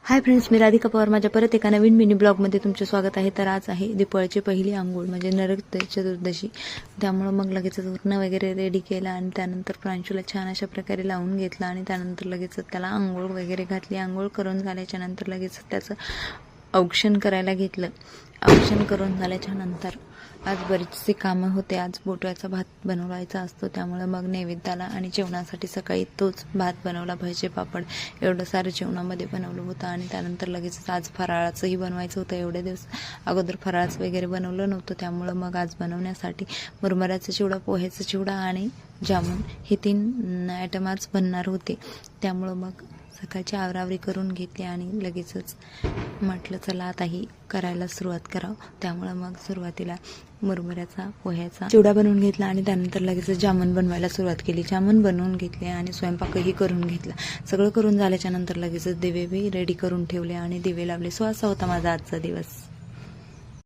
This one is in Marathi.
हाय फ्रेंड्स, मी राधिका पवार. माझ्या परत एका नवीन मिनी ब्लॉगमध्ये तुमचे स्वागत आहे. तर आज आहे दीपावळीची पहिली आंघोळ म्हणजे नरक चतुर्दशी. त्यामुळं मग लगेचच उरनं वगैरे रेडी केला आणि त्यानंतर प्रांशूला छान अशा प्रकारे लावून घेतला आणि त्यानंतर लगेचच त्याला आंघोळ वगैरे घातली. आंघोळ करून झाल्याच्या नंतर लगेच त्याचं औक्षण करायला घेतलं. औक्षण करून झाल्याच्या नंतर आज बरीचशी कामं होते. आज बोटव्याचा भात बनवायचा असतो, त्यामुळे मग नैवेद्याला आणि जेवणासाठी सकाळी तोच भात बनवला. भजे पापड एवढं सारं जेवणामध्ये बनवलं होतं आणि त्यानंतर लगेचच आज फराळाचंही बनवायचं होतं. एवढे दिवस अगोदर फराळाचं वगैरे बनवलं नव्हतं, त्यामुळं मग आज बनवण्यासाठी मुरमुऱ्याचा चिवडा, पोह्याचा चिवडा आणि जामून हे 3 आयटम आज बनणार होते. त्यामुळं मग सकाळची आवरावरी करून घेतली आणि लगेचच म्हटलं चला आता ही करायला सुरुवात करावं. त्यामुळं मग सुरुवातीला मुरमुऱ्याचा पोह्याचा चिवडा बनवून घेतला आणि त्यानंतर लगेचच जामून बनवायला सुरुवात केली. जामून बनवून घेतले आणि स्वयंपाकही करून घेतला. सगळं करून झाल्याच्या नंतर लगेचच दिवे बी रेडी करून ठेवले आणि दिवे लावले. असा होता माझा आजचा दिवस.